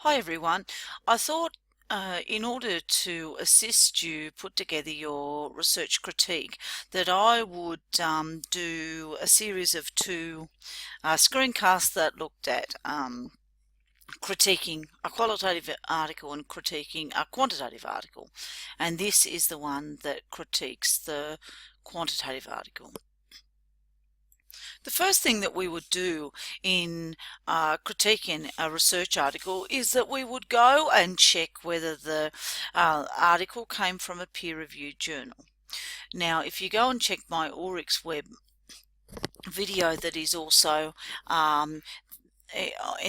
Hi everyone. I thought in order to assist you put together your research critique that I would do a series of two screencasts that looked at critiquing a qualitative article and critiquing a quantitative article. And this is the one that critiques the quantitative article. The first thing that we would do in critiquing a research article is that we would go and check whether the article came from a peer-reviewed journal. Now, if you go and check my Oryx Web video that is also in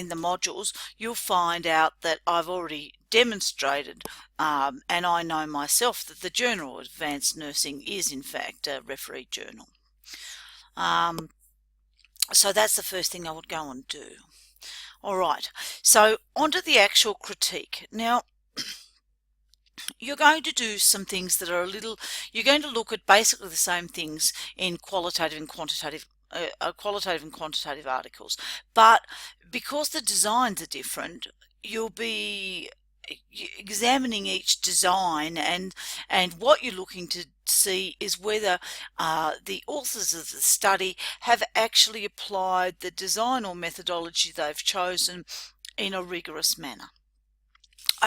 the modules, you'll find out that I've already demonstrated and I know myself that the Journal of Advanced Nursing is in fact a refereed journal. So that's the first thing I would go and do. All right, so onto the actual critique. Now, you're going to do some things that are you're going to look at basically the same things in qualitative and quantitative articles, but because the designs are different, you'll be examining each design, and what you're looking to see is whether the authors of the study have actually applied the design or methodology they've chosen in a rigorous manner.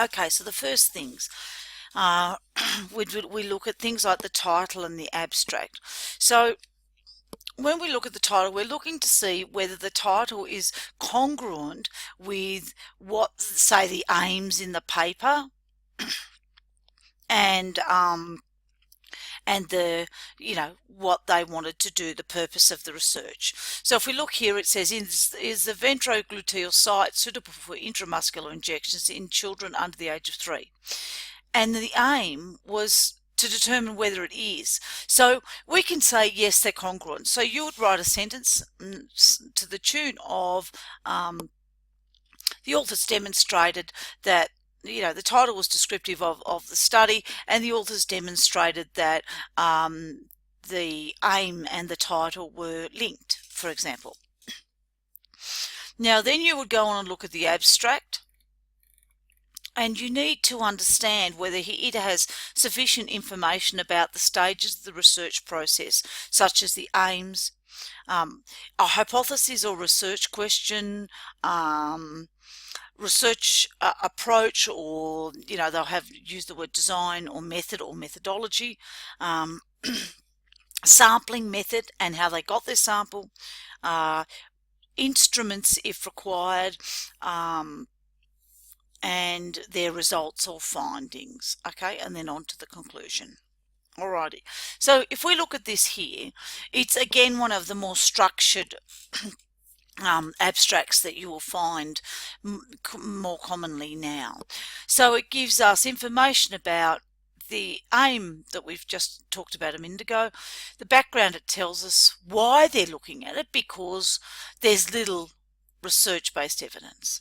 Okay, so the first things we look at things like the title and the abstract. So when we look at the title, we're looking to see whether the title is congruent with what, say, the aims in the paper and the, what they wanted to do, the purpose of the research. So if we look here, it says, is the ventrogluteal site suitable for intramuscular injections in children under the age of 3? And the aim was to determine whether it is. So we can say, yes, they're congruent. So you would write a sentence to the tune of, the authors demonstrated that, the title was descriptive of the study, and the authors demonstrated that the aim and the title were linked, for example. Now then you would go on and look at the abstract, and you need to understand whether it has sufficient information about the stages of the research process, such as the aims, a hypothesis or research question, research approach, or they'll have used the word design or method or methodology, sampling method and how they got their sample, instruments if required, and their results or findings. Okay, and then on to the conclusion. Alrighty, so if we look at this here, it's again one of the more structured abstracts that you will find more commonly now. So it gives us information about the aim that we've just talked about a minute ago. The background, it tells us why they're looking at it, because there's little research-based evidence.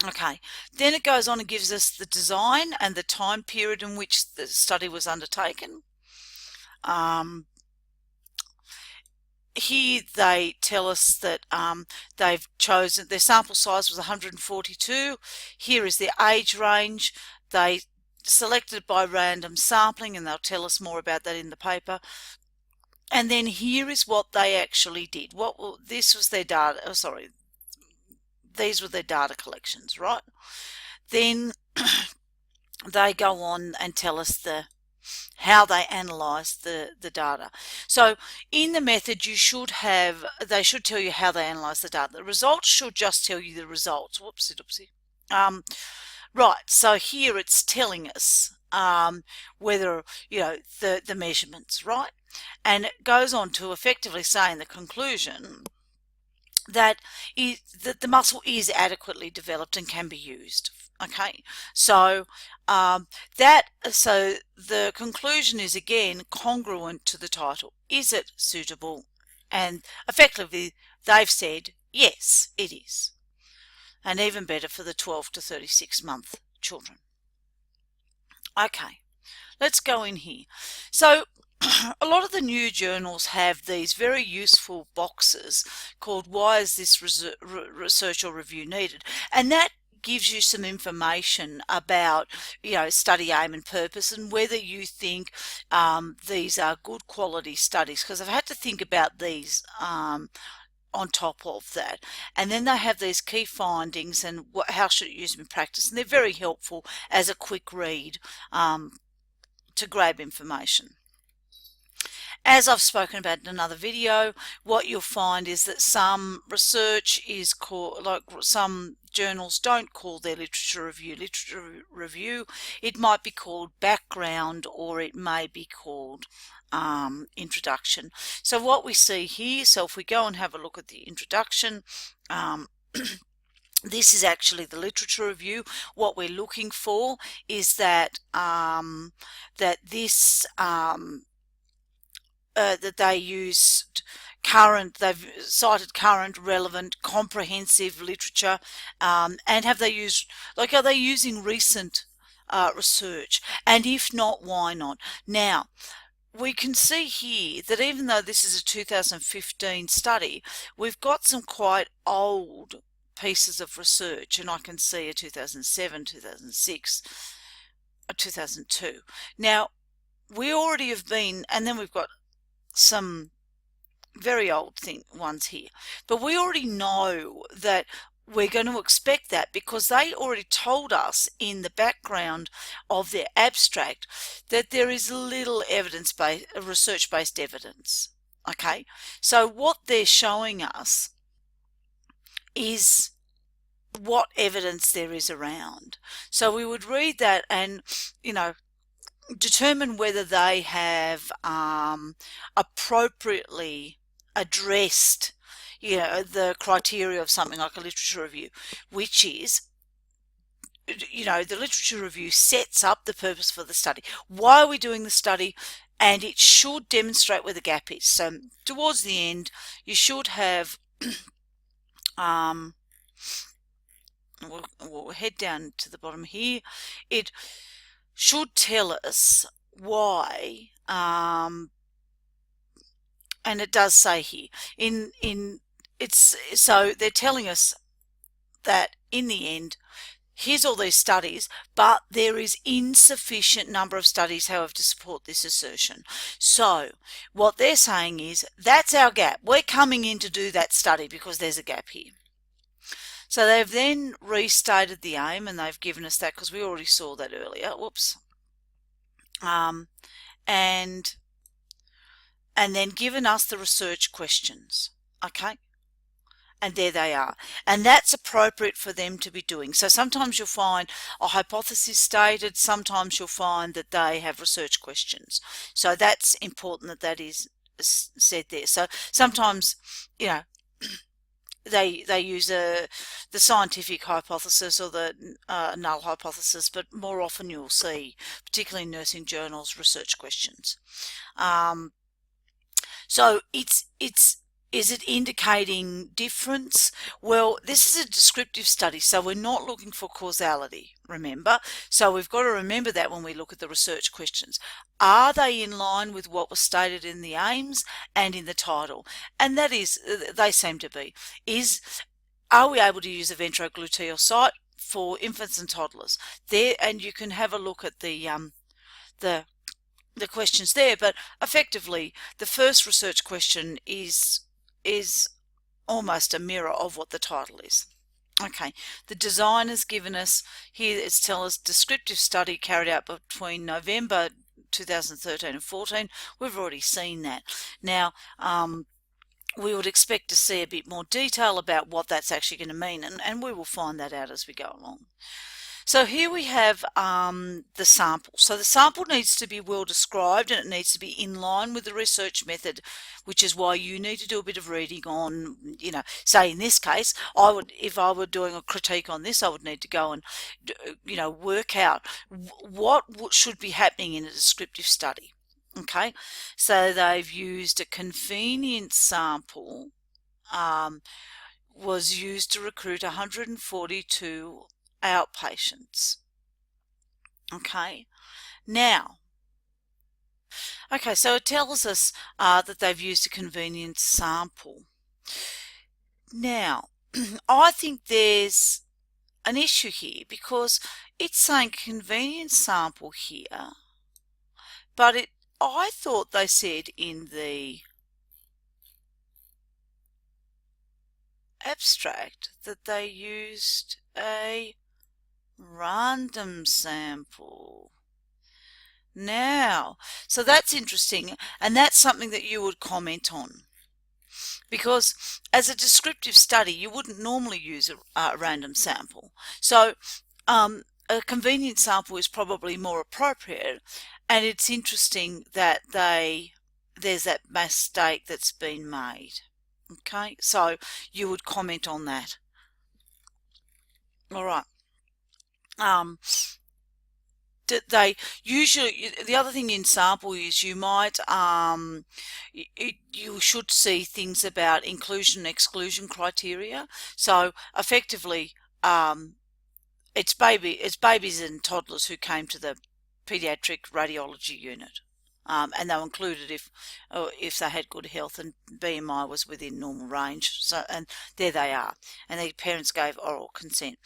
Okay, then it goes on and gives us the design and the time period in which the study was undertaken. Here they tell us that they've chosen, their sample size was 142. Here is their age range. They selected by random sampling, and they'll tell us more about that in the paper. And then here is what they actually did. This was their data, these were their data collections, right? Then they go on and tell us how they analysed the data. So in the method, they should tell you how they analysed the data. The results should just tell you the results. Whoopsie doopsie. Right, so here it's telling us whether, the measurements, right? And it goes on to effectively say in the conclusion that the muscle is adequately developed and can be used. Okay, so the conclusion is again congruent to the title. Is it suitable? And effectively they've said yes, it is, and even better for the 12 to 36 month children. Okay, let's go in here. So a lot of the new journals have these very useful boxes called "Why is this research or review needed?" and that gives you some information about, study aim and purpose, and whether you think these are good quality studies, because I've had to think about these on top of that. And then they have these key findings and how should it use them in practice, and they're very helpful as a quick read to grab information. As I've spoken about in another video, what you'll find is that some research is called, like some journals don't call their literature review. It might be called background, or it may be called introduction. So what we see here, so if we go and have a look at the introduction, this is actually the literature review. What we're looking for is that that they used they've cited current, relevant, comprehensive literature, and have they used, are they using recent research? And if not, why not? Now, we can see here that even though this is a 2015 study, we've got some quite old pieces of research, and I can see a 2007, 2006, a 2002. Now, we already have been, and then we've got some very old ones here, but we already know that we're going to expect that, because they already told us in the background of their abstract that there is little evidence-based, research-based evidence. Okay, so what they're showing us is what evidence there is around. So we would read that and, determine whether they have appropriately addressed, the criteria of something like a literature review, which is, the literature review sets up the purpose for the study. Why are we doing the study? And it should demonstrate where the gap is. So towards the end, you should have, we'll head down to the bottom here. It should tell us why, and it does say here so they're telling us that in the end, here's all these studies, but there is insufficient number of studies, however, to support this assertion. So what they're saying is, that's our gap. We're coming in to do that study because there's a gap here. So they've then restated the aim, and they've given us that because we already saw that earlier. Whoops. And then given us the research questions. Okay. And there they are. And that's appropriate for them to be doing. So sometimes you'll find a hypothesis stated, sometimes you'll find that they have research questions. So that's important that that is said there. So sometimes, they use the scientific hypothesis or the null hypothesis, but more often you'll see, particularly in nursing journals, research questions. So is it indicating difference? Well, this is a descriptive study, so we're not looking for causality, remember? So we've got to remember that when we look at the research questions. Are they in line with what was stated in the aims and in the title? And that is, they seem to be. Are we able to use a ventrogluteal site for infants and toddlers? There, and you can have a look at the questions there, but effectively the first research question is almost a mirror of what the title is. Okay, the design has given us here, it's telling us descriptive study carried out between November 2013 and 14. We've already seen that. Now, we would expect to see a bit more detail about what that's actually going to mean, and we will find that out as we go along. So here we have the sample. So the sample needs to be well described, and it needs to be in line with the research method, which is why you need to do a bit of reading on, say in this case, if I were doing a critique on this, I would need to go and, work out what should be happening in a descriptive study. Okay, so they've used a convenience sample, was used to recruit 142 outpatients. Okay, now, so it tells us that they've used a convenience sample. Now, I think there's an issue here because it's saying convenience sample here, but I thought they said in the abstract that they used a random sample. Now, so that's interesting, and that's something that you would comment on. Because as a descriptive study, you wouldn't normally use a random sample. So a convenience sample is probably more appropriate, and it's interesting that there's that mistake that's been made. Okay, so you would comment on that. All right. They usually, the other thing in sample is you might you should see things about inclusion and exclusion criteria. So effectively it's babies and toddlers who came to the pediatric radiology unit, and they were included if they had good health and BMI was within normal range. So, and there they are, and the parents gave oral consent.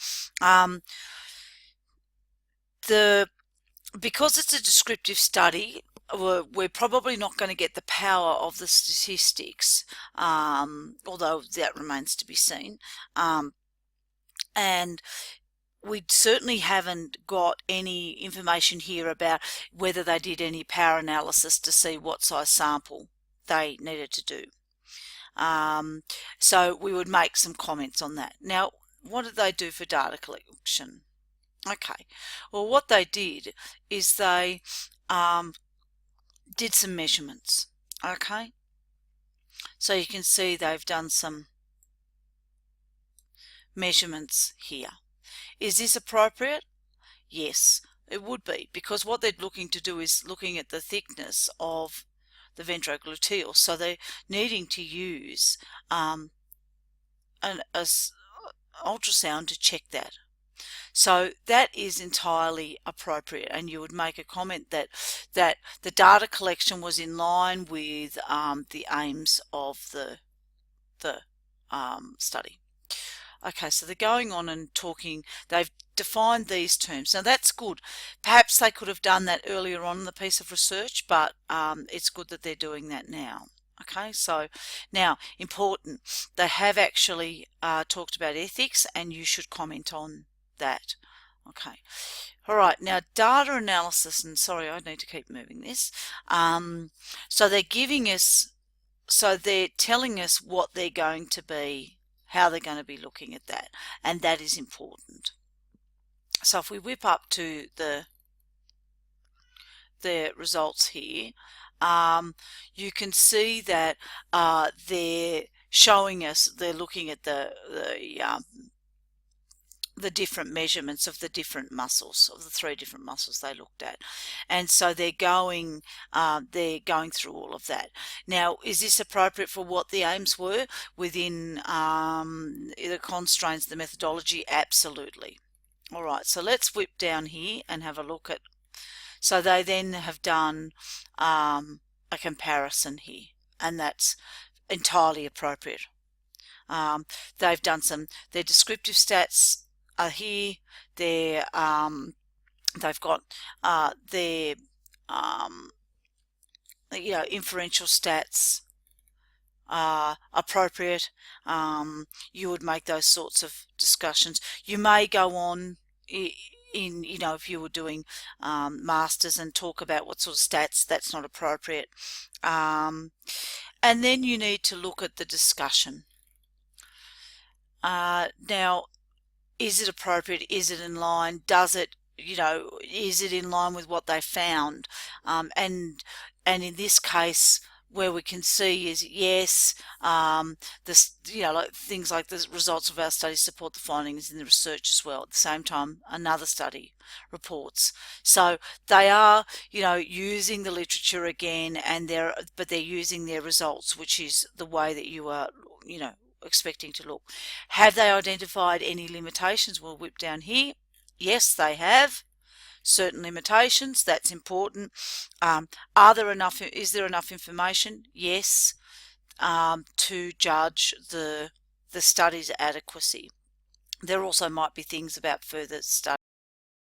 Because it's a descriptive study, we're probably not going to get the power of the statistics, although that remains to be seen. And we certainly haven't got any information here about whether they did any power analysis to see what size sample they needed to do. So we would make some comments on that. Now, what did they do for data collection? Okay, well, what they did is they did some measurements. Okay, so you can see they've done some measurements here. Is this appropriate? Yes, it would be, because what they're looking to do is looking at the thickness of the ventrogluteal. So they're needing to use an ultrasound to check that. So that is entirely appropriate, and you would make a comment that the data collection was in line with the aims of the study. Okay, so they're going on and talking, they've defined these terms. Now that's good. Perhaps they could have done that earlier on in the piece of research, but it's good that they're doing that now. Okay, so now important, they have actually talked about ethics, and you should comment on that. Okay, all right, now data analysis, and sorry, I need to keep moving this. So they're giving us, so they're telling us what they're going to be, how they're going to be looking at that, and that is important. So if we whip up to the results here, you can see that they're showing us, they're looking at the different measurements of the different muscles, of the 3 different muscles they looked at, and so they're going through all of that. Now, is this appropriate for what the aims were within the constraints, the methodology? Absolutely. All right, so let's whip down here and have a look at. So they then have done a comparison here, and that's entirely appropriate. They've done their descriptive stats are here. They've got their inferential stats are appropriate. You would make those sorts of discussions. You may go on in, if you were doing masters and talk about what sort of stats, that's not appropriate. And then you need to look at the discussion. Now, is it appropriate? Is it in line? Does it, is it in line with what they found? And in this case, where we can see is yes, this, like things like the results of our study support the findings in the research as well. At the same time, another study reports. So they are, using the literature again, and they're using their results, which is the way that you are, expecting to look. Have they identified any limitations? We'll whip down here. Yes, they have. Certain limitations, that's important. Is there enough information? Yes, to judge the study's adequacy. There also might be things about further study.